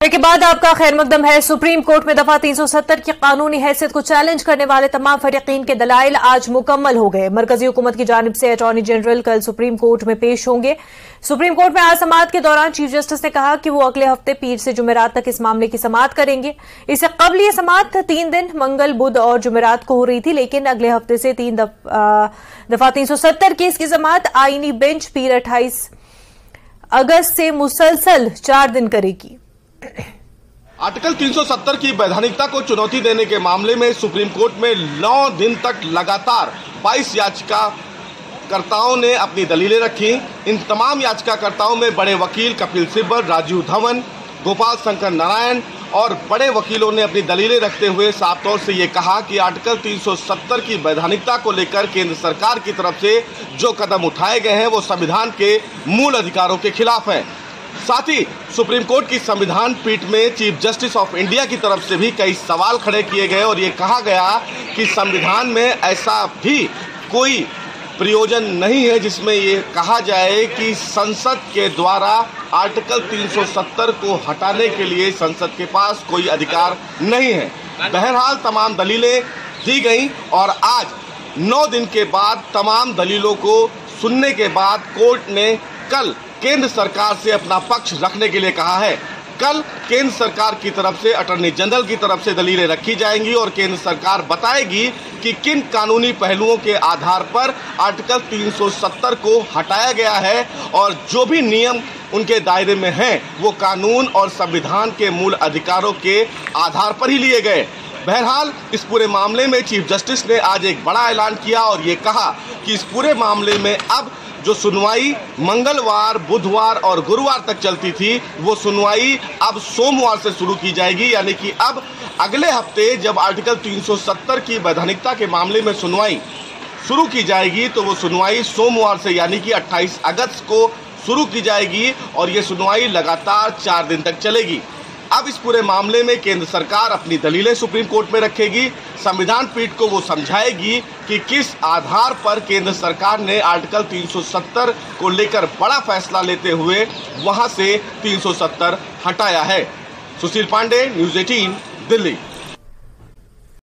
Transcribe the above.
Break के बाद आपका खैर मकदम है। सुप्रीम कोर्ट में दफा 370 की कानूनी हैसियत को चैलेंज करने वाले तमाम फरीकीन के दलाइल आज मुकम्मल हो गए। मरकजी हुकूमत की जानिब से अटॉर्नी जनरल कल सुप्रीम कोर्ट में पेश होंगे। सुप्रीम कोर्ट में आज समाअत के दौरान चीफ जस्टिस ने कहा कि वो अगले हफ्ते पीर से जुमेरात तक इस मामले की समाअत करेंगे। इससे कबल ये समाअत 3 दिन मंगल, बुध और जुमेरात को हो रही थी, लेकिन अगले हफ्ते से दफा 370 केस की समाअत आईनी बेंच पीर 28 अगस्त से मुसलसल 4 दिन करेगी। आर्टिकल 370 की वैधानिकता को चुनौती देने के मामले में सुप्रीम कोर्ट में 9 दिन तक लगातार 22 याचिकाकर्ताओं ने अपनी दलीलें रखी। इन तमाम याचिकाकर्ताओं में बड़े वकील कपिल सिब्बल, राजीव धवन, गोपाल शंकर नारायण और बड़े वकीलों ने अपनी दलीलें रखते हुए साफ तौर से ये कहा कि आर्टिकल 370 की वैधानिकता को लेकर केंद्र सरकार की तरफ से जो कदम उठाए गए हैं वो संविधान के मूल अधिकारों के खिलाफ हैं। साथ ही सुप्रीम कोर्ट की संविधान पीठ में चीफ जस्टिस ऑफ इंडिया की तरफ से भी कई सवाल खड़े किए गए और ये कहा गया कि संविधान में ऐसा भी कोई प्रयोजन नहीं है जिसमें ये कहा जाए कि संसद के द्वारा आर्टिकल 370 को हटाने के लिए संसद के पास कोई अधिकार नहीं है। बहरहाल तमाम दलीलें दी गई और आज 9 दिन के बाद तमाम दलीलों को सुनने के बाद कोर्ट ने कल केंद्र सरकार से अपना पक्ष रखने के लिए कहा है। कल केंद्र सरकार की तरफ से अटॉर्नी जनरल की तरफ से दलीलें रखी जाएंगी और केंद्र सरकार बताएगी कि किन कानूनी पहलुओं के आधार पर आर्टिकल 370 को हटाया गया है और जो भी नियम उनके दायरे में हैं वो कानून और संविधान के मूल अधिकारों के आधार पर ही लिए गए। बहरहाल इस पूरे मामले में चीफ जस्टिस ने आज एक बड़ा ऐलान किया और ये कहा कि इस पूरे मामले में अब जो सुनवाई मंगलवार, बुधवार और गुरुवार तक चलती थी वो सुनवाई अब सोमवार से शुरू की जाएगी। यानी कि अब अगले हफ्ते जब आर्टिकल 370 की वैधानिकता के मामले में सुनवाई शुरू की जाएगी तो वो सुनवाई सोमवार से यानी कि 28 अगस्त को शुरू की जाएगी और ये सुनवाई लगातार 4 दिन तक चलेगी। अब इस पूरे मामले में केंद्र सरकार अपनी दलीलें सुप्रीम कोर्ट में रखेगी। संविधान पीठ को वो समझाएगी कि किस आधार पर केंद्र सरकार ने आर्टिकल 370 को लेकर बड़ा फैसला लेते हुए वहां से 370 हटाया है। सुशील पांडे, न्यूज़ 18, दिल्ली।